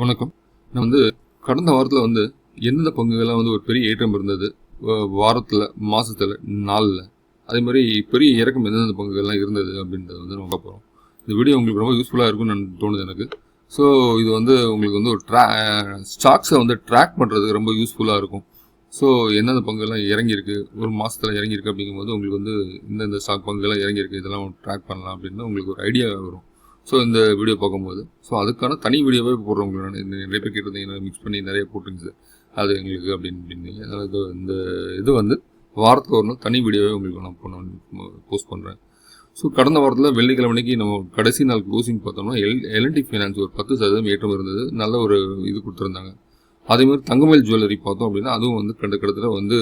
வணக்கம். நான் கடந்த வாரத்தில் எந்தெந்த பங்குகள்லாம் ஒரு பெரிய ஏற்றம் இருந்தது, வாரத்தில், மாதத்தில், நாளில், அதே மாதிரி பெரிய இறக்கம் எந்தெந்த பங்குகள்லாம் இருந்தது அப்படின்றத நம்ம பார்க்க போகிறோம். இந்த வீடியோ உங்களுக்கு ரொம்ப யூஸ்ஃபுல்லாக இருக்கும்னு தோணுது எனக்கு. ஸோ இது உங்களுக்கு ஒரு ஸ்டாக்ஸை ட்ராக் பண்ணுறதுக்கு ரொம்ப யூஸ்ஃபுல்லாக இருக்கும். ஸோ எந்தெந்த பங்குகள்லாம் இறங்கியிருக்கு, ஒரு மாதத்தில் இறங்கியிருக்கு அப்படிங்கும்போது உங்களுக்கு இந்தந்த ஸ்டாக் பங்குகள்லாம் இறங்கியிருக்கு, இதெல்லாம் ட்ராக் பண்ணலாம் அப்படின்னு உங்களுக்கு ஒரு ஐடியா வரும். ஸோ இந்த வீடியோ பார்க்கும்போது அதுக்கான தனி வீடியோவே போடுறவங்க நான் நிறைய பேர் கேட்டிருந்தீங்க, மிக்ஸ் பண்ணி நிறைய போட்டுருங்க சார் அது எங்களுக்கு அப்படின்னு. அதனால் இந்த வாரத்தில் ஒரு நாள் தனி வீடியோவே உங்களுக்கு நான் போஸ்ட் பண்ணுறேன். ஸோ கடந்த வாரத்தில் வெள்ளிக்கிழமைக்கு நம்ம கடைசி நாள் க்ளோசிங் பார்த்தோம்னா L&T ஃபைனான்ஸ் ஒரு 10% ஏற்றம் இருந்தது, நல்ல ஒரு இது கொடுத்துருந்தாங்க. அதே மாதிரி தங்கமயில் ஜுவல்லரி பார்த்தோம் அப்படின்னா அதுவும் கிட்டத்தட்ட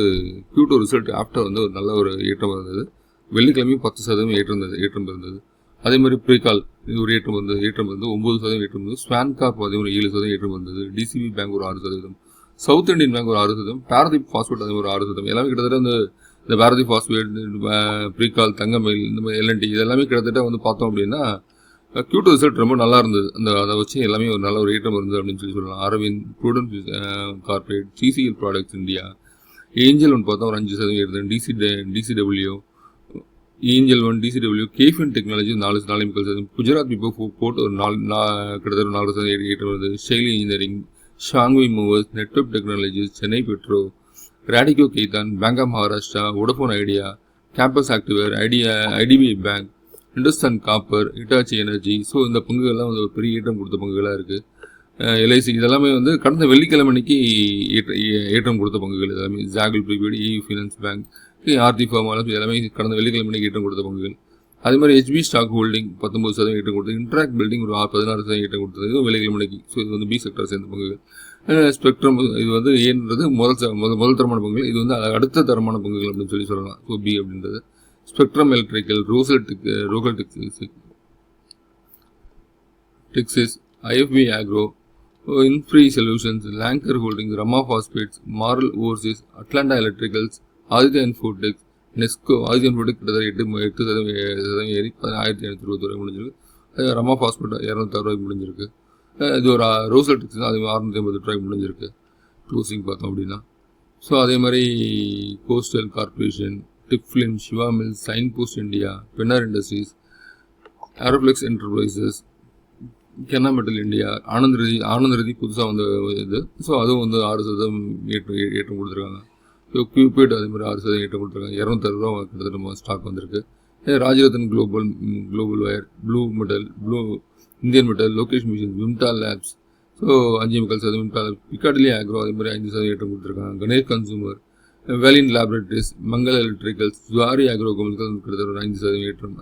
Q2 ரிசல்ட் ஆஃப்டர் ஒரு நல்ல ஒரு ஏற்றம் இருந்தது. வெள்ளிக்கிழமையும் 10% ஏற்றம் இருந்தது. அதே மாதிரி ப்ரீகால் இது ஒரு ஏற்றம் இருந்தது 9% ஏற்றம் இருந்தது. ஸ்வான் கார்ப் அதே மாதிரி 7% ஏற்றம் இருந்தது. டிசிபி பேங்க் ஒரு 6%, சவுத் இந்தியன் பேங்க் ஒரு 6%, பாரதீப் பாஸ்பேட் அதே ஒரு 6%. எல்லாமே கிட்டத்தட்ட இந்த பாரதீப் பாஸ்பேட், ப்ரீகால், தங்கமயில், இந்த மாதிரி L&T இதெல்லாமே கிட்டத்தட்ட பார்த்தோம் அப்படின்னா Q2 ரிசல்ட் ரொம்ப நல்லா இருந்தது. அதை வச்சு எல்லாமே ஒரு நல்ல ஒரு ஏற்றம் இருந்தது அப்படின்னு சொல்லலாம். Arvind, prudent corporate, CCL products India, Angel பார்த்தா ஒரு 5% ஏறுது. DCW, Angel DCW, KFin technology 4%, Gujarat பிபோ போட்டு ஒரு கிட்டத்தட்ட 4% ஏற்றம் வருது. Shaily engineering, Sanghvi movers, network technologies, Chennai petro, Radico Khaitan, bank of Maharashtra, Vodafone Idea, Campus activewear, IDBI bank, Hindustan copper, Hitachi energy. So இந்த பங்குகள்லாம் ஒரு பெரிய ஏற்றம் கொடுத்த பங்குகளாக இருக்குது. LIC இதெல்லாமே கடந்த வெள்ளிக்கிழமைக்கு ஏற்றம் கொடுத்த பங்குகள் எல்லாமே. Jagle prepaid, EU finance bank, Aarti pharmalabs எல்லாமே கடந்த வெள்ளிக்கிழமைக்கு ஏற்றம் கொடுத்த பங்குகள். அதே மாதிரி HB ஸ்டாக் ஹோல்டிங் 19% ஏற்றம் கொடுத்தது. இன்ட்ராக்ட் பில்டிங் ஒரு 16% ஏற்றம் கொடுத்தது. இது வெள்ளிக்கிழமைக்கு. ஸோ இது B செக்டர் சேர்ந்த பங்குகள். ஸ்பெக்ட்ரம் இது ஏன்றது முதல் தரமான பங்குகள். இது அடுத்த தரமான பங்குகள் அப்படின்னு சொல்லலாம். ஸோ B அப்படின்றது. ஸ்பெக்ட்ரம் எலக்ட்ரிக்கல், ரோகல் டெக்ஸிஸ், IFB ஆக்ரோ, இன்ஃப்ரீ சொல்யூஷன்ஸ், லாங்கர் holding, Rama phosphates, Maral overseas, Atlanta electricals, Aditya Infotech, Nesco. Aditya Infotech கிட்டத்தட்ட 8% ஏறி 1521 முடிஞ்சிருக்கு. ரமா பாஸ்பேட் 206 முடிஞ்சிருக்கு. இது ஒரு ரோசல் டெக்ஸ் தான், அதே மாதிரி 680 முடிஞ்சிருக்கு க்ளோசிங் பார்த்தோம் அப்படின்னா. ஸோ அதே மாதிரி கோஸ்டல் கார்பரேஷன், டிப்ஃபிலிம், Shiva mills, sign post India, Pennar industries, Aeroflex enterprises, Kennametal India, Anand Rathi புதுசாக இது. ஸோ அதுவும் 6% ஏற்றம் கொடுத்துருக்காங்க. ஸோ கியூபிட் அதே மாதிரி 6% ஏற்றம் கொடுத்துருக்காங்க. 260 கிட்டத்தட்ட ஸ்டாக் வந்திருக்கு. Rajratan global wire, blue Indian metal, Lokesh machine, Vimta labs, so 5 மெக்கல்ஸ் அது விம்டா லேப்ஸ், பிகாடிலி ஆக்ரோ அதே மாதிரி 5% ஏற்றம் கொடுத்துருக்காங்க. கணேஷ் கன்சூமர், வேலின் laboratories, Mangal electricals, Zuari agro chemicals கிட்டத்தட்ட ஒரு 5% ஏற்றம்.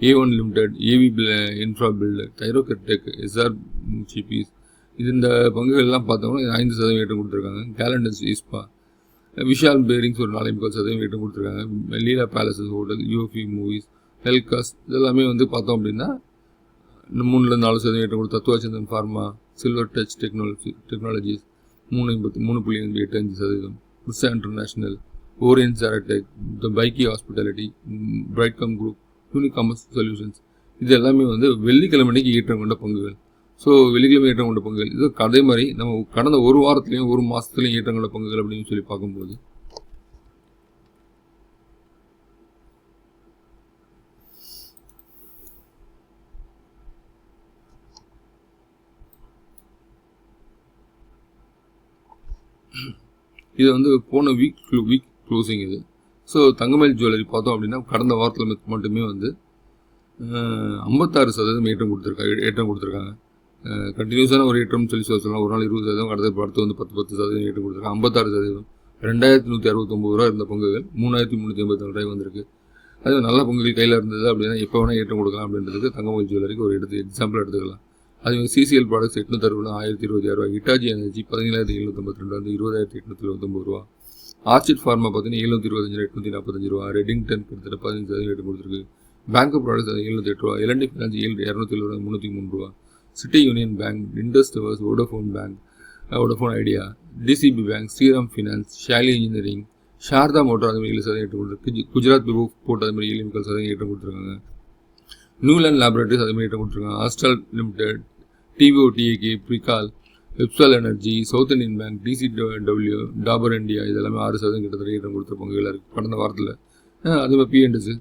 A1 limited, AV infra builder, தைரோகெட்டெக், SR சிபிஸ், இந்த பங்குகள்லாம் பார்த்தோம்னா 5% ஏற்றம் கொடுத்துருக்காங்க. கேலண்டர்ஸ், இஸ்பா, விஷால் பேரிங்ஸ் ஒரு 4% ஏற்றம் கொடுத்துருக்காங்க. Leela palaces hotel, UFE movies, ஹெல்காஸ் இதெல்லாமே பார்த்தோம் அப்படின்னா 3-4% ஏற்றம் கொடுத்து. தத்துவாச்சந்தன் ஃபார்மா, சில்வர் டச் டெக்னாலஜிஸ் 3.85%. புர்சா இன்டர்நேஷனல், ஓரியன்ட் சாரடெக், the Byke hospitality, Brightcom group, Unicommerce solutions இது எல்லாமே வெள்ளிக்கிழமைக்கு ஏற்றம் கொண்ட பங்குகள். ஸோ வெள்ளிக்கிழமை ஏற்றம் கொண்ட பங்குகள் இது அதே மாதிரி நம்ம கடந்த ஒரு வாரத்துலையும் ஒரு மாதத்துலையும் ஏற்றம் கொண்ட பங்குகள் அப்படின்னு சொல்லி பார்க்கும்போது இது போன வீக் க்ளோசிங் இது. ஸோ தங்கமயில் ஜுவல்லரி பார்த்தோம் அப்படின்னா கடந்த வாரத்தில் மட்டுமே 56% ஏற்றம் கொடுத்துருக்காங்க. கண்டினியூஸான ஒரு ஏற்றம்னு சொல்லலாம். ஒரு நாள் 20%, அடுத்து 10% ஏற்றம் கொடுத்துருக்காங்க. 56%, 2169 ரூபா இருந்த பங்குகள் 3384 வந்திருக்கு. அது நல்ல பங்குகள் கையில் இருந்தது அப்படின்னா எப்போ வேணால் ஏற்றம் கொடுக்கலாம் அப்படின்றதுக்கு தங்கமயில் ஜுவல்லரிக்கு ஒரு எக்ஸாம்பிள் எடுத்துக்கலாம். அதே CCL ப்ராடக்ட்ஸ் 860 1026 ரூபா, ஹிட்டாச்சி எனர்ஜி 17752 20879 ரூபா, ஆர்ச்சிட் ஃபார்மா பார்த்தீங்கன்னா 725 845 ரூபா, ரெடிங்டன் கிட்டத்தட்ட 15% ஏற்றம் கொடுத்துருக்கு. பேங்க் ஆஃப் ப்ராடக்ட்ஸ் 708 ரூபா, L&T ஃபினான்ஸ் 270 303 ரூபா, City Union Bank, Indus Towers, Vodafone bank, Vodafone Idea, DCB bank, Shriram finance, Shaily engineering, Sharda motor அது மாதிரி 7% ஏற்றம் கொடுத்துருக்கு. குஜராத் பிபோ போட்டு அது மாதிரி 7 மெக்கல்ஸ் ஏற்றம் கொடுத்துருக்காங்க. நியூலாண்ட் லேபரேட்டரிஸ் அது மாதிரி ஏற்றம் கொடுத்துருக்காங்க. Astral limited, TVO, TAK, Pricol, Websol energy, south Indian bank, DCW, Dabur India இதெல்லாமே 6% கிட்டத்தட்ட ஏற்றம் கொடுத்த பங்குகளாக இருக்குது கடந்த வாரத்தில். அதே மாதிரி பிஎன்டிசி.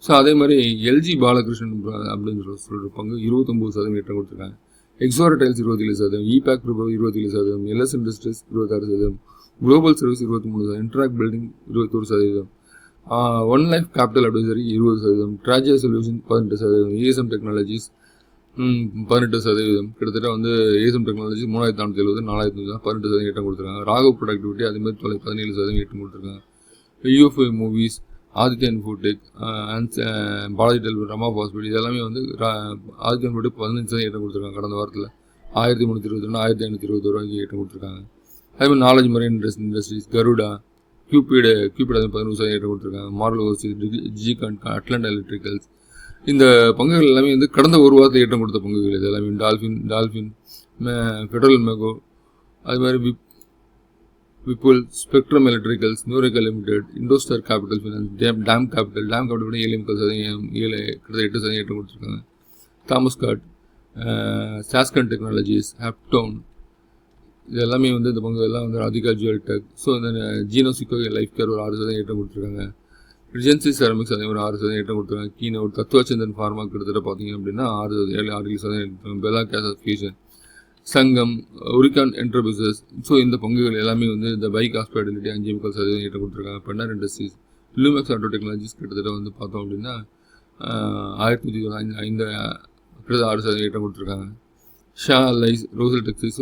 ஸோ அதே மாதிரி எல்ஜி பாலகிருஷ்ணன் அப்படின்னு சொல்கிற பங்கு 29% ஏற்றம் கொடுத்துருக்காங்க. எக்ஸோரா டைல்ஸ் 27%, இபேக் ப்ரிபோ 27%, எல்எஸ் இண்டஸ்ட்ரீஸ் 26%, குளோபல் சர்வீஸ் 23%, இன்ட்ராக்ட் building 21%, one life capital advisory 20%, ட்ராஜா சொல்யூஷன் 18%, ஏஎஸ்எம் டெக்னாலஜிஸ் 18%. கிட்டத்தட்ட வந்து ஏஎஸ்எம் டெக்னாலஜி 3470, 4000 18% ஏற்றம் கொடுத்துருக்காங்க. ராகவ் ப்ரொடக்டிவிட்டி அதேமாதிரி 17% ஏற்றம் கொடுத்துருக்காங்க. UFO Moviez, Aditya Infotech, Balaji டெல், ரமா பாஸ்பேட் இதெல்லாமே வந்து ஆதித்யா இன்ஃபோடெக் 15% ஏற்றம் கொடுத்துருக்காங்க கடந்த வாரத்தில். 1322, 1520 ரூபாய்க்கு ஏற்றம் கொடுத்துருக்காங்க. அதேமாதிரி knowledge marine industries, Garuda, cubit 11% ஏற்றம் கொடுத்துருக்காங்க. மார்வல் ஓவர்சீஸ், ஜிகான், அட்லாண்டா எலக்ட்ரிக்கல்ஸ் இந்த பங்குகள் எல்லாமே வந்து கடந்த ஒரு வாரத்தில் ஏற்றம் கொடுத்த பங்குகள். இது எல்லாமே டால்ஃபின், ஃபெடரல் மெகோ, அது மாதிரி விப்புல், ஸ்பெக்ட்ரம் எலக்ட்ரிக்கல்ஸ், நியூரேக்கா limited, IndoStar capital finance, dam capital 8% ஏற்றம் கொடுத்துருக்காங்க. தாமஸ்காட், சாஸ்கன் டெக்னாலஜிஸ், ஹாப்டவுன் இது எல்லாமே வந்து இந்த பங்குகள்லாம் வந்து ராதிகா ஜுவல் டெக். ஸோ இந்த ஜீனோசிக்கோ லைஃப் கேர் ஒரு 6% ஏற்றம் கொடுத்துருக்காங்க. ரிஜென்சி செராமிக்ஸ் அதே மாதிரி 6% ஏற்றம் கொடுத்துருக்காங்க. கீனோட், தத்துவச்சந்தன் ஃபார்மா கிட்டத்தட்ட பார்த்தீங்க அப்படின்னா 6% பெலா கேசன், சங்கம், ஒரிகான் என்டர்பிரைசஸ். ஸோ இந்த பங்குகள் எல்லாமே வந்து இந்த பைக் ஹாஸ்பிட்டாலிட்டி 5% ஏற்றம் கொடுத்துருக்காங்க. Pennar industries, Lumax auto technologies கிட்டத்தட்ட வந்து பார்த்தோம் அப்படின்னா 1905 கிட்டத்தட்ட 6% ஏற்றம் கொடுத்துருக்காங்க. ஷா லைஸ், ரோசல் டெக்ஸிஸ்,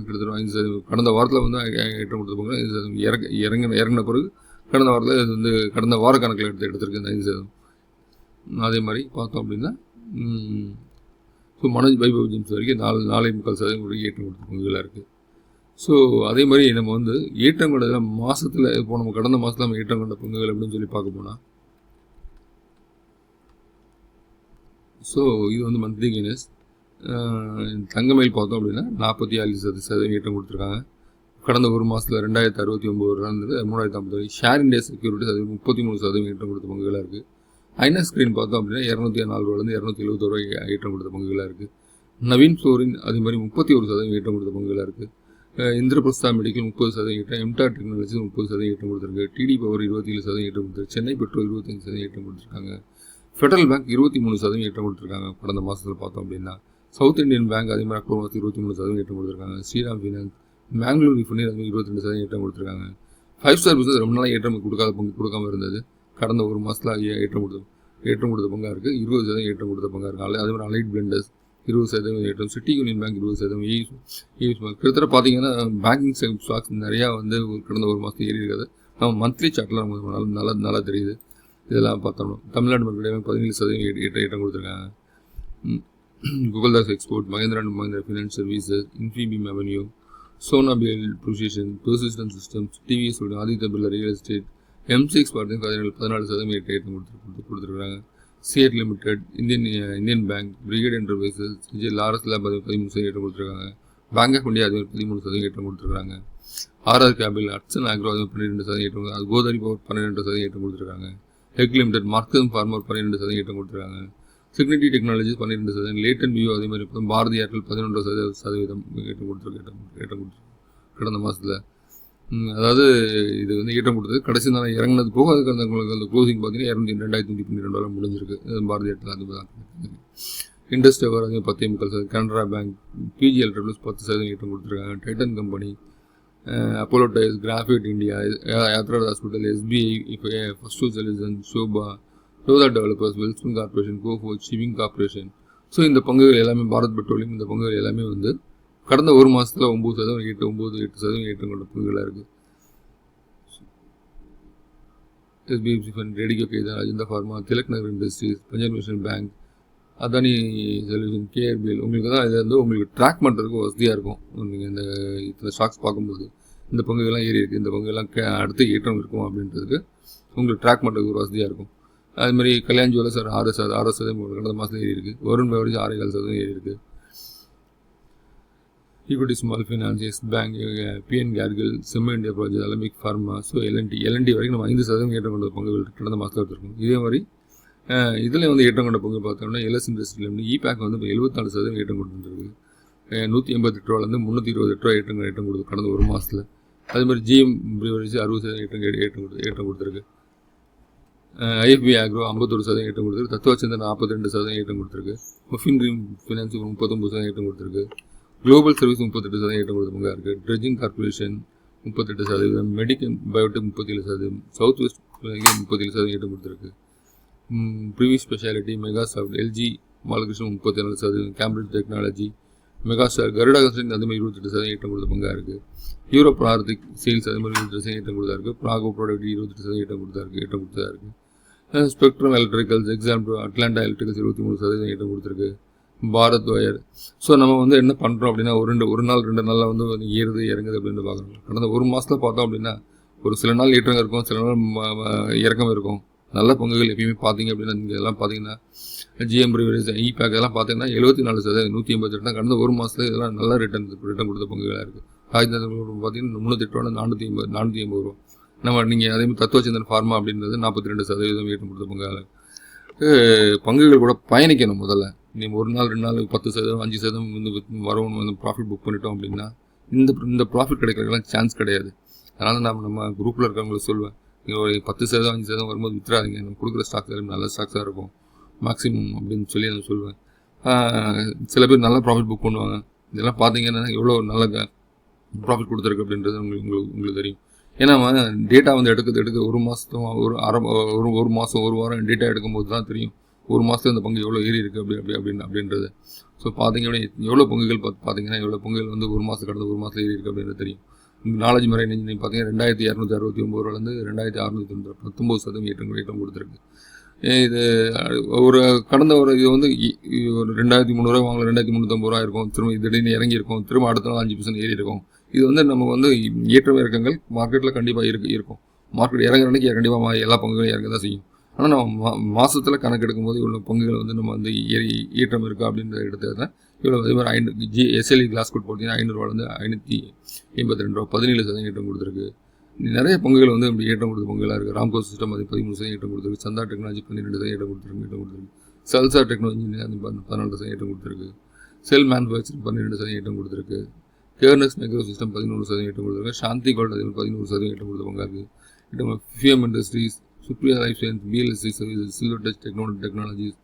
கிட்டத்தட்ட 5% கடந்த வாரத்தில் வந்து ஏற்றம் கொடுத்த பங்கு 5% இறங்கின பிறகு கடந்த வாரத்தில் இது வந்து கடந்த வார கணக்கில் எடுத்திருக்கு இந்த 5%. அதே மாதிரி பார்த்தோம் அப்படின்னா ஸோ மனோஜ் வைபவ் ஜிம்ஸ் வரைக்கும் 4.25% வரைக்கும் ஏற்றம் கொடுத்த பங்குகளாக இருக்குது. ஸோ அதே மாதிரி நம்ம வந்து ஏற்றம் கொண்டதில் மாதத்தில் இப்போ நம்ம கடந்த மாதத்தில் நம்ம ஏற்றம் கொண்ட பங்குகள் அப்படின்னு சொல்லி பார்க்க போனால் ஸோ இது வந்து மந்த்லி கெய்னஸ். தங்கமயில் பார்த்தோம் அப்படின்னா 47% ஏற்றம் கொடுத்துருக்காங்க. கடந்த ஒரு மாதத்தில் 2069 ரூபா இருந்தது 3050. ஷேர் இண்டியா செக்யூரிட்டிஸ் அது 33% ஏற்றம் கொடுத்த பங்குகளாக இருக்குது. ஐநாக்ஸ் ஸ்க்ரீன் பார்த்தோம் அப்படின்னா 204 ரூபாயிலேருந்து 270 ரூபாய் ஏற்றம் கொடுத்த பங்குகளாக இருக்குது. நவீன் ஃப்ளோரின் அதே மாதிரி 31% ஏற்றம் கொடுத்த பங்குகளாக இருக்குது. இந்திரபிரஸ்தா மெடிக்கல் 30% ஏற்றம், எம்டார் டெக்னாலஜி 30% ஏற்றம் கொடுத்துருக்கு. டிடி பவர் 27% ஏற்றம் கொடுத்துருக்கு. சென்னை பெட்ரோல் 25% ஏற்றம் கொடுத்துருக்காங்க. ஃபெடரல் பேங்க் 23% ஏற்றம் கொடுத்துருக்காங்க கடந்த மாதத்தில் பார்த்தோம் அப்படின்னா. சவுத் இந்தியன் பேங்க் அதே மாதிரி அக்டோபர் மாதம் 23% ஏற்றம் கொடுத்துருக்காங்க. ஸ்ரீராம் ஃபினான்ஸ், மேங்களூர் ரிஃபைனரி அது 22% ஏற்றம் கொடுத்துருக்காங்க. 5 ஸ்டார் பிஸ்னஸ் ரொம்ப நாளாக ஏற்றம் கொடுக்காமல் இருந்தது. கடந்த ஒரு மாதத்தில் ஏற்றம் கொடுத்த பங்காக இருக்குது. 20% ஏற்றம் கொடுத்த பங்காக இருக்காங்க. அதே மாதிரி அலைட் பிளண்டர்ஸ் 20% ஏற்றம். City Union bank 20%. ஏஎஸ் கிட்டத்தட்ட பார்த்தீங்கன்னா பேங்கிங் ஸ்டாக்ஸ் நிறையா வந்து கடந்த ஒரு மாதத்தில் ஏறி இருக்காது. நம்ம மந்த்லி சார்ட்டில் நமக்கு நல்லா தெரியுது. இதெல்லாம் பார்த்தோம்னா தமிழ்நாடு மக்களிடையே 17% ஏற்றம் கொடுத்துருக்காங்க. குகல்தாஸ் export, Mahindra and Mahindra finance services, Infibeam avenue, Sona BL precision, persistent systems, TVS, Aditya Birla real estate, M6 பார்த்தீங்கன்னா 14% ஏற்றம் கொடுத்துருக்காங்க. CEAT limited, Indian bank, Brigade enterprises, Laurus lab 13% ஏற்றம் கொடுத்துருக்காங்க. பேங்க் ஆஃப் இந்தியா அது 13% ஏற்றம் கொடுத்துருக்காங்க. ஆர்ஆர் கேபிள், அட்சன் ஆக்ரோ 12% ஏற்றம், கோதாரி பவர் 12% ஏற்றம் கொடுத்துருக்காங்க. ஹெக் லிமிடெட், மார்க்கம் ஃபார்மர் 12% ஏற்றம் கொடுத்துருக்காங்க. சிக்னிட்டி டெக்னாலஜிஸ் 12%, லேட்டன் வியூ அதே மாதிரி பாரதி ஏர்டெல் 11% ஏற்றம் கொடுத்துருக்கு கடந்த மாதத்தில். அதாவது இது வந்து ஏற்றம் கொடுத்தது கடைசி நாள் இறங்கினது போக அதுக்கு அந்த க்ளோசிங் பார்த்தீங்கன்னா 2,212 முடிஞ்சிருக்கு பாரதி ஏர்டெல். அது இண்டஸ்ட் எவர் அதே 10%, கனரா பேங்க், பிஜிஎல் ட்ரிபிள்ஸ் 10% ஏற்றம் கொடுத்துருக்காங்க. Titan company, Apollo tyres, graphite India, Yatra hospital, SBI, இப்போ first solution, Sobha, Lodha developers, Welspun corporation, Coforge, shipping corporation. So இந்த பங்குகள் எல்லாமே பாரத் பெட்ரோலியம் இந்த பங்குகள் எல்லாமே வந்து கடந்த ஒரு மாதத்தில் 9% ஏற்றம் கொண்ட பங்குகளாக இருக்குது. SBFC fund, Radico Khaitan, Ajanta pharma, Tilak Nagar industries, Punjab national bank, Adani solution, KRBL. உங்களுக்கு தான் இது வந்து உங்களுக்கு ட்ராக் பண்ணுறதுக்கு வசதியாக இருக்கும். நீங்கள் இந்த ஸ்டாக்ஸ் பார்க்கும்போது இந்த பங்குகள்லாம் ஏறி இருக்குது, இந்த பங்குகள்லாம் அடுத்து ஏற்றம் இருக்கும் அப்படின்றதுக்கு உங்களுக்கு ட்ராக் பண்ணுறதுக்கு ஒரு வசதியாக இருக்கும். அதுமாதிரி கல்யாண் ஜுவல்லர்ஸ் 6% கடந்த மாதத்தில் ஏறி இருக்குது. வருண் பெவரேஜ் 6.4% ஏறி இருக்குது. Equity small finance, yes bank, BN கேர்கில், செம்ம India project, Alembic pharma, so L and T வரைக்கும் நம்ம 5% ஏற்றம் கொண்ட பங்குகள் கடந்த மாதத்தில் எடுத்துருக்கோம். இதே மாதிரி இதில் வந்து ஏற்றம் கொண்ட பங்கு பார்த்தோம்னா எல்எஸ் இண்டஸ்ட்ரியில் வந்து இபேக் வந்து இப்போ 74% ஏற்றம் கொடுத்துருக்கு. 188 ரூபாலேருந்து 328 ரூபா ஏற்றம் கொடுத்து கடந்த ஒரு மாதத்தில். அதே மாதிரி ஜிஎம் பிரிவரேஜ் 60% ஏற்றம் கொடுத்துருக்கு. ஐஎஃப்பி ஆக்ரோ 51% ஏற்றம் கொடுத்துருக்கு. தத்துவச்சந்தர் 42% ஏற்றம் கொடுத்துருக்கு. மஃபின் ட்ரீம் ஃபினான்ஸ் 39% ஏற்றம் கொடுத்துருக்கு. குளோபல் சர்வீஸ் 38% ஏற்றம் கொடுத்த இருக்குது. Dredging corporation 38%, medical biotech 37%, south west 37% ஏற்றம் கொடுத்துருக்கு. Privi speciality, Megasoft, LG Balakrishnan 34%, Cambridge technology, megastar, Garuda construction அதே மாதிரி 28% ஏற்றம் கொடுத்த பங்காக இருக்குது. யூரோப் ஆர்த்திக் சேல்ஸ் அதே மாதிரி 28% ஏற்றம் கொடுத்தா இருக்குது. ப்ராகோ ப்ராடக்ட் 28% ஏற்றம் கொடுத்தா இருக்குது. Spectrum electricals, example Atlanta electricals 23% ஏற்றம் கொடுத்துருக்கு. பாரத் ஒயர். ஸோ நம்ம வந்து என்ன பண்ணுறோம் அப்படின்னா ஒரு நாள் 2 நாளில் வந்து ஏறுது இறங்குது அப்படின்னு பார்க்குறோம். கடந்த ஒரு மாதத்தில் பார்த்தோம் அப்படின்னா ஒரு சில நாள் ஏற்றம் இருக்கும், சில நாள் இறக்கம் இருக்கும். நல்ல பங்குகள் எப்பயுமே பார்த்தீங்க அப்படின்னா நீங்கள் எல்லாம் பார்த்தீங்கன்னா ஜிஎம் பிரிவரேஜ், இபேக் இதெல்லாம் பார்த்தீங்கன்னா 74%, 188 தான் கடந்த ஒரு மாதத்தில் இதெல்லாம் நல்லா ரிட்டர்ன் கொடுத்த பங்குகளாக இருக்குது. ராஜ்நாத் பார்த்தீங்கன்னா 308 ரூபா 480 ரூபா. நம்ம நீங்கள் அதேமாதிரி தத்துவச்சந்திரன் ஃபார்மா அப்படின்றது 42% ஏற்றம் கொடுத்த பங்குகளாக பங்குகள் கூட பயணிக்கணும். முதல்ல நீங்கள் ஒரு நாள் 2 நாள் 10%, 5% வந்து வரவும் வந்து ப்ராஃபிட் புக் பண்ணிட்டோம் அப்படின்னா இந்த ப்ராஃபிட் கிடைக்கிறதுலாம் சான்ஸ் கிடையாது. அதனால் நம்ம குரூப்பில் இருக்கிறவங்களுக்கு சொல்லுவேன், நீங்கள் ஒரு 10%, 5% வரும்போது வித்துறாதீங்க. நம்ம கொடுக்குற ஸ்டாக்ஸ் நல்ல ஸ்டாக்ஸாக இருக்கும் மேக்ஸிமம் அப்படின்னு சொல்லி நான் சொல்லுவேன். சில பேர் நல்ல ப்ராஃபிட் புக் பண்ணுவாங்க. இதெல்லாம் பார்த்தீங்கன்னா எவ்வளோ நல்ல ப்ராஃபிட் கொடுத்துருக்கு அப்படின்றது உங்களுக்கு தெரியும். ஏன்னா டேட்டா வந்து எடுக்க ஒரு மாதம் ஒரு மாதம் ஒரு வாரம் டேட்டா எடுக்கும்போது தான் தெரியும் ஒரு மாதத்தில் இந்த பங்கு எவ்வளோ ஏறி இருக்குது அப்படின்றது. ஸோ பார்த்தீங்க அப்படின்னா எவ்வளோ பங்குகள் பார்த்தீங்கன்னா எவ்வளோ பங்குகள் வந்து ஒரு மாதம் கடந்த ஒரு மாதத்தில் ஏறி இருக்குது அப்படின்றது தெரியும். நாலேஜ் முறை நீங்கள் பார்த்தீங்கன்னா 2269 ரூபாலேருந்து 2619% ஏற்றம் கொடுத்துருக்கு. இது ஒரு கடந்த ஒரு இது வந்து ஒரு 2300 வாங்கலாம், 2350 ரூபா இருக்கும். திரும்ப திடீர்னு இறங்கியிருக்கும், திரும்ப அடுத்த நாள் 5% ஏறி இருக்கும். இது வந்து நம்ம வந்து ஏற்ற இறக்கங்கள் மார்க்கெட்டில் கண்டிப்பாக இருக்கும். மார்க்கெட் இறங்குற அன்றைக்கி கண்டிப்பாக எல்லா பங்குகளும் இறங்க தான் செய்யும். ஆனால் நம்ம மாதத்தில் கணக்கு எடுக்கும்போது இவ்வளோ பங்குகள் வந்து நம்ம வந்து ஏற்றம் இருக்கா அப்படின்றத எடுத்தது தான் இவ்வளோ. அதே மாதிரி எஸ்எல்இ கிளாஸ் கோட் போட்டிங்கன்னா 500 ரூபாலேருந்து 582 ரூபா 17% ஏற்றம் கொடுத்துருக்கு. நிறைய பங்குகள் வந்து அப்படி ஏற்றம் கொடுத்த பங்குகளாக இருக்குது. ராம்கோ சிஸ்டம் அது 13% ஏற்றம் கொடுத்துருக்கு. சந்தா டெக்னாலஜி 12% ஏற்றம் கொடுத்துருக்கு. சல்சா டெக்னாலஜி 14% ஏற்றம் கொடுத்துருக்கு. செல் மேனுஃபேக்சரிங் 12% ஏற்றம் கொடுத்துருக்கு. கேர்னஸ் மைக்ரோ சிஸ்டம் 11% ஏற்றம் கொடுத்துருக்கு. சாந்தி கோல்ட் அதில் 11% ஏற்றம் கொடுத்த பங்காக இருக்குது. FM industries, Supriya life science, BLSC services, silver touch technologies,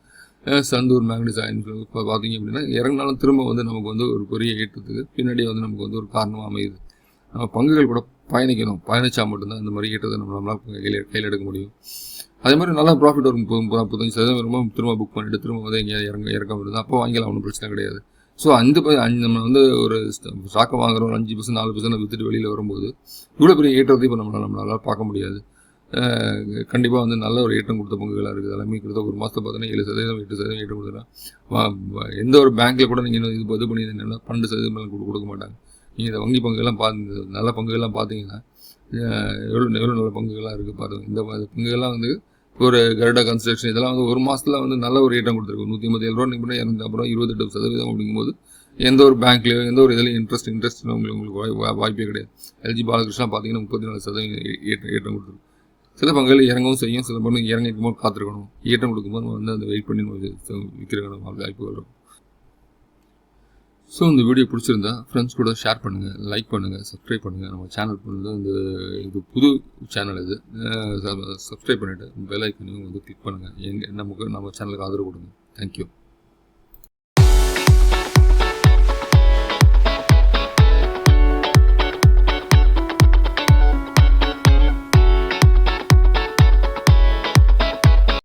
Sandur மேக்னஸ் சயின்ஸ் இப்போ பார்த்தீங்க அப்படின்னா இறங்கினாலும் திரும்ப வந்து நமக்கு வந்து ஒரு பெரிய ஏற்றத்துக்கு பின்னாடி வந்து நமக்கு வந்து ஒரு காரணமாக அமையுது. நம்ம பங்குகள் கூட பயணிச்சா மட்டும்தான் இந்த மாதிரி ஏற்றத்தை நம்மளால் கையில் எடுக்க முடியும். அதே மாதிரி நல்லா ப்ராஃபிட் வரும். 35% வருமா திரும்ப புக் பண்ணிவிட்டு திரும்ப வந்து எங்கேயாவது இறக்கம் வருது, அப்போ வாங்கிக்கலாம், ஒன்றும் பிரச்சனை கிடையாது. ஸோ நம்ம வந்து ஒரு ஸ்டாக்கை வாங்குறோம் 5%, 4% விற்றுட்டு வெளியில் வரும்போது இவ்வளோ பெரிய ஏற்றத்தை இப்போ நம்மளால் பார்க்க முடியாது. கண்டிப்பாக வந்து நல்ல ஒரு ஏற்றம் கொடுத்த பங்குகளாக இருக்குது. எல்லாமே கிட்ட ஒரு மாதத்தை பார்த்தீங்கன்னா 7%, 8% ஏற்றம் கொடுத்துட்டா எந்த ஒரு பேங்க்கில் கூட நீங்கள் இது பண்ணி 12% மேலே கொடுக்க மாட்டாங்க. நீங்கள் இந்த வங்கி பங்குகள்லாம் நல்ல பங்குகள்லாம் பார்த்தீங்கன்னா எவ்வளோ நல்ல பங்குகள்லாம் இருக்குது பாருங்கள். இந்த பங்குகள்லாம் வந்து ஒரு கருடா கன்ஸ்ட்ரக்ஷன் இதெல்லாம் வந்து ஒரு மாதத்தில் வந்து நல்ல ஒரு ஏற்றம் கொடுத்துருக்கு. 187 ரூபா நீங்கள் பண்ணி இறந்து அப்புறம் 28% அப்படிங்கும்போது எந்த ஒரு பேங்க்லையோ எந்த ஒரு இதுலையும் இன்ட்ரெஸ்ட் உங்களுக்கு வாய்ப்பே கிடையாது. எல்ஜி பாலகிருஷ்ணா பார்த்தீங்கன்னா 34% ஏற்றம் கொடுத்துருக்கு. சில பங்குகள் இறங்கவும் செய்யும், சில பங்கு இறங்கிக்கும் போது காத்திருக்கணும். ஏற்றம் கொடுக்கும்போது நம்ம வந்து அந்த வெயிட் பண்ணி விற்கிறக்கான வாய்ப்பு வரும். ஸோ இந்த வீடியோ பிடிச்சிருந்தா ஃப்ரெண்ட்ஸ் கூட ஷேர் பண்ணுங்கள், லைக் பண்ணுங்கள், சப்ஸ்கிரைப் பண்ணுங்கள். நம்ம சேனல் வந்து இது புது சேனல் இது. சப்ஸ்கிரைப் பண்ணிவிட்டு பெல் ஐக்கனையும் வந்து கிளிக் பண்ணுங்கள். நம்ம சேனலுக்கு ஆதரவு கொடுங்க. தேங்க்யூ.